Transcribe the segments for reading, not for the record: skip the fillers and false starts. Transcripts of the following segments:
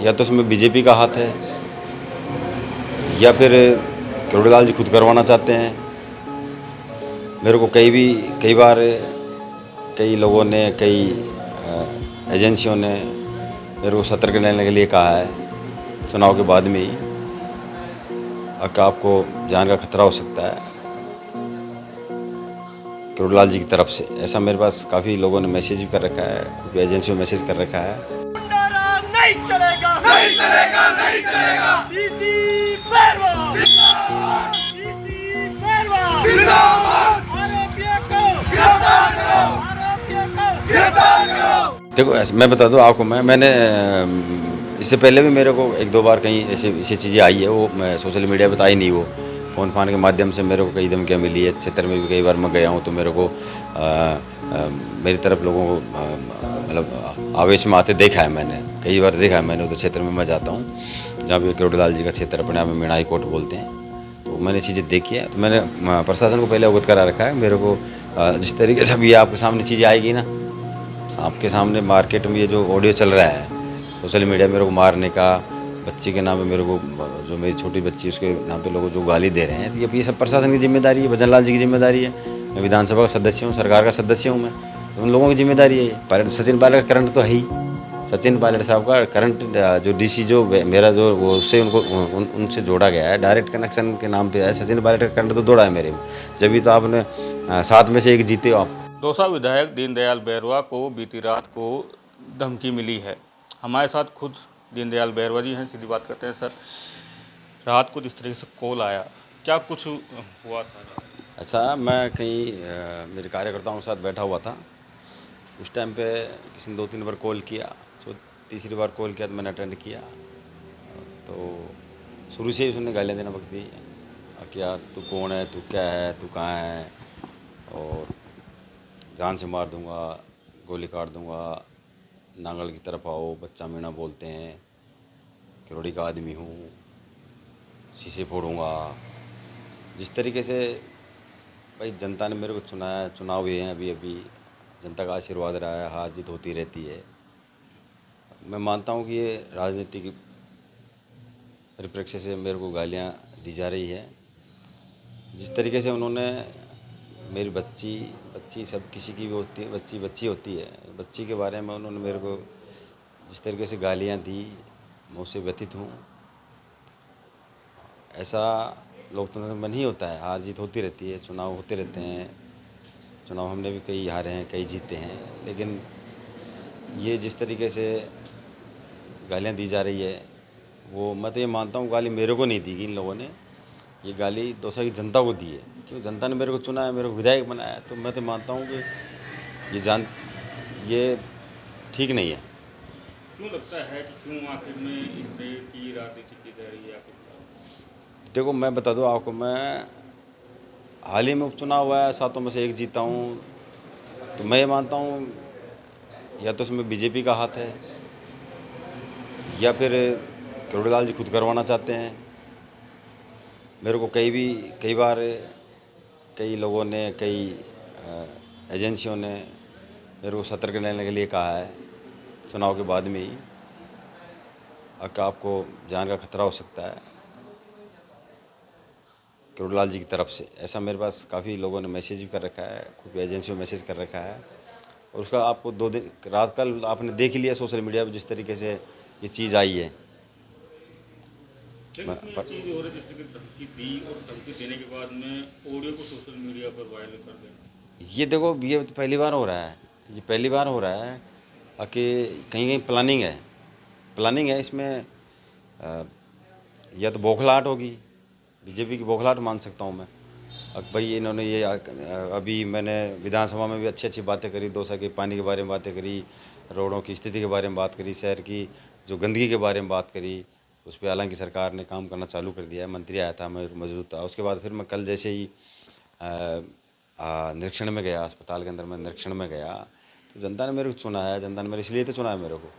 या तो उसमें बीजेपी का हाथ है या फिर करोड़ीलाल जी खुद करवाना चाहते हैं। मेरे को कई बार कई लोगों ने एजेंसियों ने मेरे को सतर्क रहने के लिए कहा है चुनाव के बाद में ही कि आपको जान का खतरा हो सकता है करोड़ीलाल जी की तरफ से। ऐसा मेरे पास काफ़ी लोगों ने मैसेज भी कर रखा है, काफ़ी एजेंसियों में मैसेज कर रखा है। गुंडाराज नहीं चलेगा, नहीं चलेगा, नहीं चलेगा। डीसी बैरवा जिंदाबाद, डीसी बैरवा जिंदाबाद। आरोपियों को गिरफ्तार करो, आरोपियों को गिरफ्तार करो। देखो मैं बता दूं आपको, मैंने इससे पहले भी मेरे को एक दो बार कहीं ऐसी चीज़ें आई है, वो मैं सोशल मीडिया पे तो आई नहीं, वो फ़ोन फान के माध्यम से मेरे को कई धमकियाँ मिली है। क्षेत्र में भी कई बार मैं गया हूँ तो मेरे को मेरी तरफ लोगों को मतलब आवेश में आते देखा है, मैंने कई बार देखा है। मैंने उधर क्षेत्र में मैं जाता हूँ जहाँ पे करोड़ीलाल जी का क्षेत्र अपने आप में मीणा हाई कोर्ट बोलते हैं, तो मैंने चीज़ें देखी है। तो मैंने प्रशासन को पहले अवगत करा रखा है। मेरे को जिस तरीके से अभी आपके सामने चीज़ें आएगी ना, आपके सामने मार्केट में ये जो ऑडियो चल रहा है सोशल मीडिया, मेरे को मारने का, बच्ची के नाम पे मेरे को, जो मेरी छोटी बच्ची उसके नाम पे लोग जो गाली दे रहे हैं, ये सब प्रशासन की जिम्मेदारी है, भजनलाल जी की जिम्मेदारी है। मैं विधानसभा का सदस्य हूँ, सरकार का सदस्य हूँ मैं, तो उन लोगों की जिम्मेदारी है। पायलट सचिन पायलट का करंट तो है ही, सचिन पायलट साहब का करंट जो डीसी जो मेरा जो वो उससे उनसे जोड़ा गया है, डायरेक्ट कनेक्शन के नाम पे है। सचिन पायलट का करंट तो दौड़ा है मेरे में, जब भी तो आपने 7 में से 1 जीते हो आप। दौसा विधायक दीनदयाल बैरवा को बीती रात को धमकी मिली है। हमारे साथ खुद दीनदयाल बैरवा जी हैं। सीधी बात करते हैं सर, रात को जिस तरीके से कॉल आया, क्या कुछ हुआ था? अच्छा, मैं कहीं मेरे कार्यकर्ताओं के साथ बैठा हुआ था, उस टाइम पे किसी ने 2-3 बार कॉल किया, तो तीसरी बार कॉल किया तो मैंने अटेंड किया। तो शुरू से ही उसने गालियाँ देना वक्त दी, क्या तू कौन है, तू क्या है, तू कहाँ है, और जान से मार दूंगा, गोली काट दूंगा, नांगल की तरफ आओ, बच्चा मीणा बोलते हैं, किरोड़ी का आदमी हूँ, शीशे फोड़ूंगा। जिस तरीके से भाई जनता ने मेरे को चुनाया, चुनाव हुए हैं अभी अभी, जनता का आशीर्वाद रहा है, हार जीत होती रहती है। मैं मानता हूँ कि ये राजनीति की परिप्रेक्ष्य से मेरे को गालियाँ दी जा रही है। जिस तरीके से उन्होंने मेरी बच्ची सब किसी की भी होती है, बच्ची होती है, बच्ची के बारे में उन्होंने मेरे को जिस तरीके से गालियाँ दी, मैं उससे व्यथित हूँ। ऐसा लोकतंत्र में नहीं होता है, हार जीत होती रहती है, चुनाव होते रहते हैं। चुनाव हमने भी कई हारे हैं, कई जीते हैं, लेकिन ये जिस तरीके से गालियाँ दी जा रही है, वो मैं तो ये मानता हूँ गाली मेरे को नहीं दी गई इन लोगों ने, ये गाली दौसा की जनता को दी है। क्यों, जनता ने मेरे को चुना है, मेरे को विधायक बनाया है, तो मैं तो मानता हूँ कि ये ठीक नहीं है। क्यों लगता है कि क्यों आखिर में इस तरह की राजनीति की जा रही है आपको? देखो मैं बता दूँ आपको, मैं हाल ही में उपचुनाव हुआ है, 7 में से 1 जीता हूँ, तो मैं ये मानता हूँ या तो उसमें बीजेपी का हाथ है या फिर करोड़ीलाल जी खुद करवाना चाहते हैं। मेरे को कई बार कई लोगों ने एजेंसियों ने मेरे को सतर्क रहने के लिए कहा है चुनाव के बाद में ही कि आपको जान का खतरा हो सकता है करोड़ीलाल जी की तरफ से। ऐसा मेरे पास काफ़ी लोगों ने मैसेज भी कर रखा है, काफ़ी एजेंसियों में मैसेज कर रखा है, और उसका आपको 2 दिन रात कल आपने देख ही लिया सोशल मीडिया पर जिस तरीके से ये चीज़ आई है। लेकिन इसमें चीज़ हो रही है, जैसे कि धमकी दी और धमकी देने के बाद में ऑडियो को सोशल मीडिया पर वायरल कर देना। ये देखो, ये तो पहली बार हो रहा है, ये पहली बार हो रहा है कि कहीं कहीं प्लानिंग है इसमें। या तो बौखलाहट होगी, बीजेपी की बौखलाहट मान सकता हूँ मैं। अब भाई इन्होंने ये अभी मैंने विधानसभा में भी अच्छी अच्छी बातें करी, दौसा के पानी के बारे में बातें करी, रोडों की स्थिति के बारे में बात करी, शहर की जो गंदगी के बारे में बात करी। उस पर हालांकि सरकार ने काम करना चालू कर दिया है, मंत्री आया था, मैं मौजूद था। उसके बाद फिर मैं कल जैसे ही निरीक्षण में गया, अस्पताल के अंदर मैं निरीक्षण में गया, तो जनता ने मेरे को चुना है, जनता ने मेरे इसलिए तो चुना है मेरे को।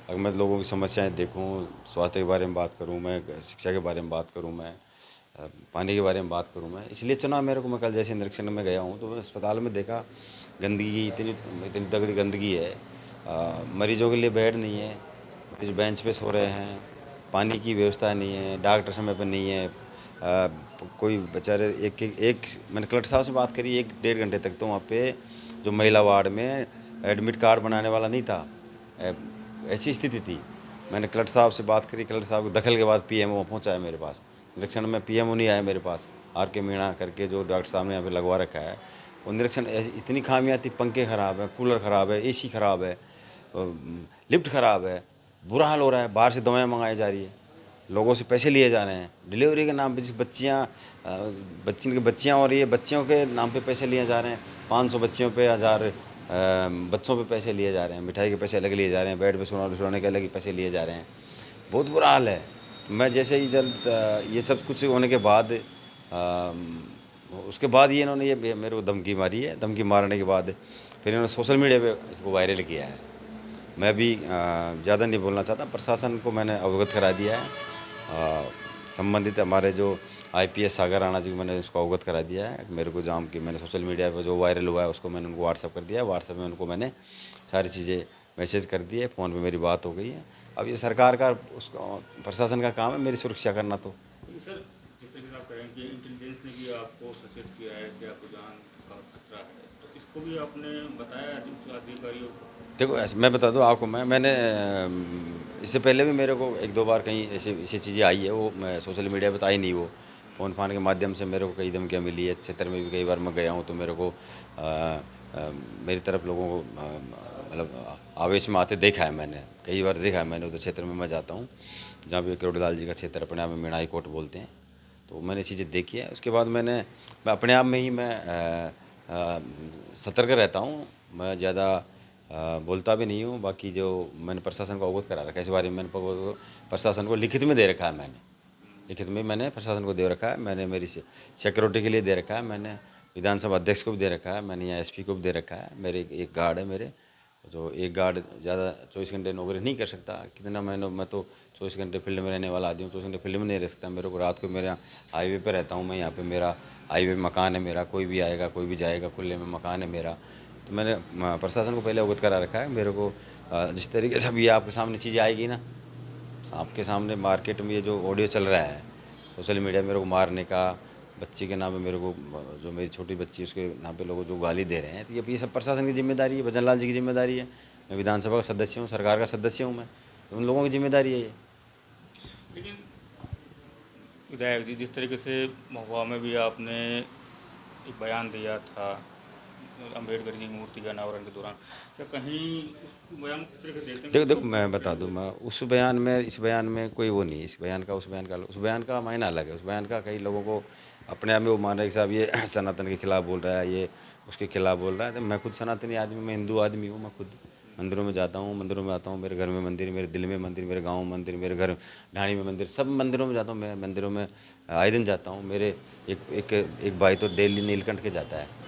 अगर मैं लोगों की समस्याएं देखूं, स्वास्थ्य के बारे में बात करूं, मैं शिक्षा के बारे में बात करूं, मैं पानी के बारे में बात करूं, मैं इसलिए चुना मेरे को। मैं कल जैसे निरीक्षण में गया हूं तो अस्पताल में देखा गंदगी, इतनी तगड़ी गंदगी है, मरीजों के लिए बेड नहीं है, इस बेंच पे सो रहे हैं, पानी की व्यवस्था नहीं है, डॉक्टर समय पर नहीं है। कोई बेचारे एक मैंने कलेक्टर साहब से बात करी 1-1.5 घंटे तक, तो वहाँ पे जो महिला वार्ड में एडमिट कार्ड बनाने वाला नहीं था। अ, ऐसी स्थिति थी। मैंने कलेक्टर साहब से बात करी, कलेक्टर साहब के दखल के बाद पीएमओ पहुँचा है मेरे पास। निरीक्षण में पीएमओ नहीं आया मेरे पास। आर के मीणा करके जो डॉक्टर साहब ने यहाँ पे लगवा रखा है, वो निरीक्षण इतनी खामियाँ थी, पंखे ख़राब है, कूलर ख़राब है, एसी ख़राब है, लिफ्ट ख़राब है, बुरा हाल हो रहा है। बाहर से दवाएं मंगाई जा रही है, लोगों से पैसे लिए जा रहे हैं, डिलीवरी के नाम पे जिस बच्चियाँ हो रही है, बच्चियों के नाम पे पैसे लिए जा रहे हैं। 500 बच्चियों पे 1000 बच्चों पे पैसे लिए जा रहे हैं, मिठाई के पैसे अलग लिए जा रहे हैं, बेड पे सोने के अलग ही पैसे लिए जा रहे हैं। बहुत बुरा हाल है। मैं जैसे ही ये सब कुछ होने के बाद उसके बाद ये इन्होंने ये मेरे को धमकी मारी है। धमकी मारने के बाद फिर इन्होंने सोशल मीडिया पे इसको वायरल किया है। मैं भी ज़्यादा नहीं बोलना चाहता। प्रशासन को मैंने अवगत करा दिया है। संबंधित हमारे जो आईपीएस सागर राणा जी को मैंने उसको अवगत करा दिया है। मेरे को जाम की मैंने सोशल मीडिया पे जो वायरल हुआ है उसको मैंने उनको व्हाट्सअप कर दिया है। व्हाट्सअप में उनको मैंने सारी चीज़ें मैसेज कर दी है, फ़ोन पे मेरी बात हो गई है। अब ये सरकार का उसका प्रशासन का काम है मेरी सुरक्षा करना। तो सर, जिस तरीके से आप कह रहे हैं कि इंटेलिजेंस ने भी आपको सचेत किया है कि आपको जान का खतरा है, तो इसको भी आपने बताया उच्च अधिकारियों को? देखो ऐसे मैं बता दूं आपको, मैंने इससे पहले भी मेरे को 1-2 बार कहीं ऐसी चीज़ें आई है। वो मैं सोशल मीडिया पे तो आई नहीं, वो फ़ोन फान के माध्यम से मेरे को कई धमकियाँ मिली है। क्षेत्र में भी कई बार मैं गया हूँ तो मेरे को मेरी तरफ लोगों को मतलब आवेश में आते देखा है। मैंने कई बार देखा है। मैंने उधर क्षेत्र में मैं जाता हूँ जहाँ पे करोड़ीलाल जी का क्षेत्र अपने आप में मीणाई कोट बोलते हैं, तो मैंने चीज़ें देखी है। उसके बाद मैं अपने आप में ही मैं सतर्क रहता हूँ। मैं ज़्यादा बोलता भी नहीं हूँ। बाकी जो मैंने प्रशासन को अवगत करा रखा है इस बारे में, मैंने प्रशासन को लिखित में दे रखा है। लिखित में मैंने प्रशासन को दे रखा है। मैंने मेरी सिक्योरिटी के लिए दे रखा है। मैंने विधानसभा अध्यक्ष को भी दे रखा है। मैंने यहाँ एसपी को भी दे रखा है। मेरे एक गार्ड है मेरे, जो एक गार्ड ज़्यादा 24 घंटे नौकरी नहीं कर सकता। कितना महीनों मैं तो 24 घंटे फील्ड में रहने वाला आदमी हूँ। 24 घंटे फील्ड में नहीं रह सकता। मेरे को रात को मेरा हाईवे पे रहता हूँ मैं। यहाँ पे मेरा हाईवे मकान है मेरा। कोई भी आएगा कोई भी जाएगा, खुले में मकान है मेरा। तो मैंने प्रशासन को पहले अवगत करा रखा है। मेरे को जिस तरीके से अभी आपके सामने चीज़ें आएगी ना, आपके सामने मार्केट में ये जो ऑडियो चल रहा है सोशल मीडिया, मेरे को मारने का, बच्ची के नाम पे मेरे को, जो मेरी छोटी बच्ची उसके नाम पे लोग जो गाली दे रहे हैं, तो ये सब प्रशासन की जिम्मेदारी है, भजन लाल जी की जिम्मेदारी है। मैं विधानसभा का सदस्य हूँ, सरकार का सदस्य हूँ मैं, तो उन लोगों की जिम्मेदारी है ये। लेकिन विधायक जी, जिस तरीके से महुआ में भी आपने एक बयान दिया था अम्बेडकर जी की मूर्ति का अनावरण के दौरान, क्या कहीं उस बयान को किस तरह से देखते हैं? देखो मैं बता दूँ, मैं उस बयान में इस बयान में कोई वो नहीं, इस बयान का उस बयान का मायना अलग है। उस बयान का कई लोगों को अपने आप में वो मान रहे कि साहब ये सनातन के खिलाफ बोल रहा है, ये उसके खिलाफ बोल रहा है। तो मैं खुद सनातनी आदमी, मैं हिंदू आदमी हूँ। मैं खुद मंदिरों में जाता हूँ, मंदिरों में आता हूँ। मेरे घर में मंदिर, मेरे दिल में मंदिर, मेरे गाँव में मंदिर, मेरे घर ढाणी में मंदिर, सब मंदिरों में जाता हूँ। मैं मंदिरों में आए दिन जाता हूँ। मेरे एक भाई तो डेली नीलकंठ के जाता है।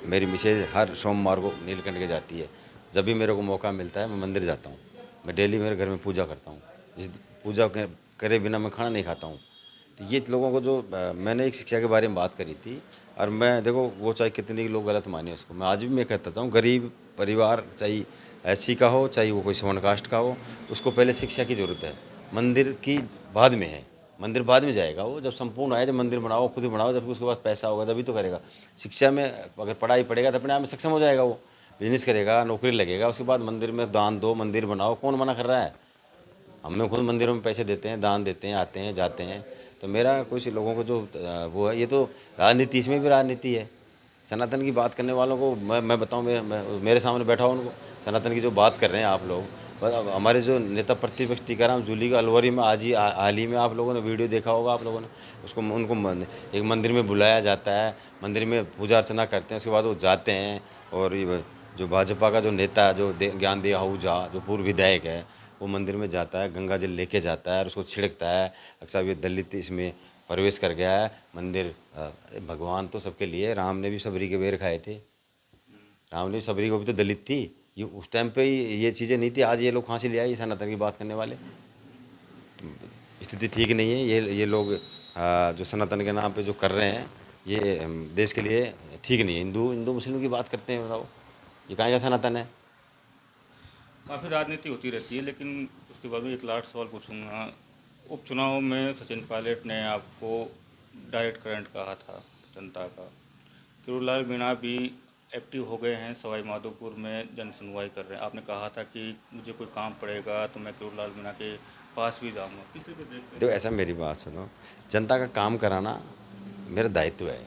मेरी मिसेज हर सोमवार को नीलकंठ के जाती है। जब भी मेरे को मौका मिलता है मैं मंदिर जाता हूँ। मैं डेली मेरे घर में पूजा करता हूँ। जिस पूजा करे बिना मैं खाना नहीं खाता हूँ। तो ये लोगों को जो मैंने एक शिक्षा के बारे में बात करी थी, और मैं देखो वो चाहे कितने लोग गलत माने उसको, मैं आज भी मैं कहता हूँ गरीब परिवार, चाहे एससी का हो चाहे वो कोई स्वर्ण कास्ट का हो, उसको पहले शिक्षा की ज़रूरत है। मंदिर की बाद में है, मंदिर बाद में जाएगा वो, जब संपूर्ण आए, जब मंदिर बनाओ खुद ही बनाओ, जब उसके पास पैसा होगा तभी तो करेगा। शिक्षा में अगर पढ़ाई पढ़ेगा तो अपने आप में सक्षम हो जाएगा। वो बिजनेस करेगा, नौकरी लगेगा, उसके बाद मंदिर में दान दो, मंदिर बनाओ, कौन मना कर रहा है। हम लोग खुद मंदिरों में पैसे देते हैं, दान देते हैं, आते हैं जाते हैं। तो मेरा कुछ लोगों को जो वो है, ये तो राजनीति, इसमें भी राजनीति है। सनातन की बात करने वालों को मैं बताऊँ, मेरे सामने बैठा हो उनको, सनातन की जो बात कर रहे हैं आप लोग, बस हमारे जो नेता प्रतिपक्ष टीकाराम जूली का अलवरी में आज ही हाल ही में आप लोगों ने वीडियो देखा होगा, आप लोगों ने उसको, उनको एक मंदिर में बुलाया जाता है, मंदिर में पूजा अर्चना करते हैं, उसके बाद वो जाते हैं। और ये जो भाजपा का जो नेता है, जो ज्ञानदेव आहूजा, जो पूर्व विधायक है, वो मंदिर में जाता है, गंगा जल लेके जाता है और उसको छिड़कता है। अक्सर ये दलित इसमें प्रवेश कर गया है मंदिर। अरे भगवान तो सबके लिए, राम ने भी सबरी के बेर खाए थे। राम ने सबरी को भी तो दलित थी। ये उस टाइम पे ही ये चीज़ें नहीं थी। आज ये लोग कहाँ से ले आए, सनातन की बात करने वाले। स्थिति ठीक नहीं है। ये लोग जो सनातन के नाम पे जो कर रहे हैं, ये देश के लिए ठीक नहीं है। हिंदू मुस्लिम की बात करते हैं, बताओ ये कहाँ का सनातन है। काफ़ी राजनीति होती रहती है, लेकिन उसके बाद में एक लास्ट सवाल पूछूंगा। उपचुनाव में सचिन पायलट ने आपको डायरेक्ट करंट कहा था जनता का। किरोड़ीलाल मीणा भी एक्टिव हो गए हैं, सवाई माधोपुर में जन सुनवाई कर रहे हैं। आपने कहा था कि मुझे कोई काम पड़ेगा तो मैं किरोड़ीलाल मीणा के पास भी जाऊंगा। किसी को देखते देखो ऐसा, मेरी बात सुनो, जनता का काम कराना मेरा दायित्व है।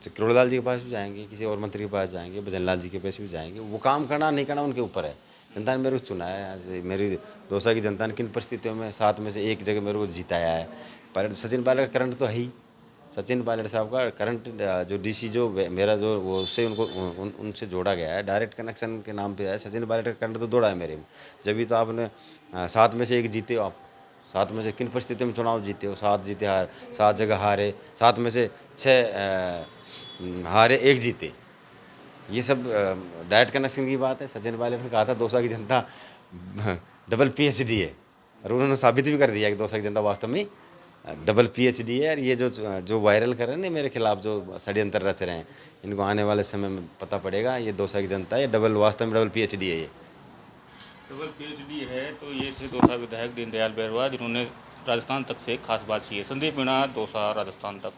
तो किरोड़ीलाल जी के पास भी जाएंगे, किसी और मंत्री के पास जाएंगे, भजन लाल जी के पास भी जाएंगे, वो काम करना नहीं करना उनके ऊपर है। जनता ने मेरे को चुना है। आज मेरी दौसा की जनता ने किन परिस्थितियों में 7 में से एक जगह मेरे को जिताया है। पायलट, सचिन पायलट का करंट तो है ही। सचिन पायलट साहब का करंट जो डीसी जो मेरा जो वो उससे उनको उनसे जोड़ा गया है, डायरेक्ट कनेक्शन के नाम पे है। सचिन पायलट का करंट तो दौड़ा है मेरे में। जब भी तो आपने 7 में से एक जीते हो आप। 7 में से किन परिस्थितियों में चुनाव जीते हो? 7 जीते, 7 जगह हारे, 7 में से 6 हारे, 1 जीते। ये सब डायरेक्ट कनेक्शन की बात है। सचिन पायलट ने कहा था दौसा की जनता डबल पीएचडी है, और उन्होंने साबित भी कर दिया कि दौसा की जनता वास्तव में डबल पीएचडी है। और ये जो वायरल कर रहे हैं ना मेरे खिलाफ, जो षड्यंत्र रच रहे हैं, इनको आने वाले समय में पता पड़ेगा ये दौसा की जनता है, डबल, वास्तव में डबल पीएचडी है ये। डबल पीएचडी है तो ये थे दौसा विधायक दीनदयाल बैरवा, जिन्होंने राजस्थान तक से खास बात की है। संदीप मीणा, दौसा, राजस्थान तक।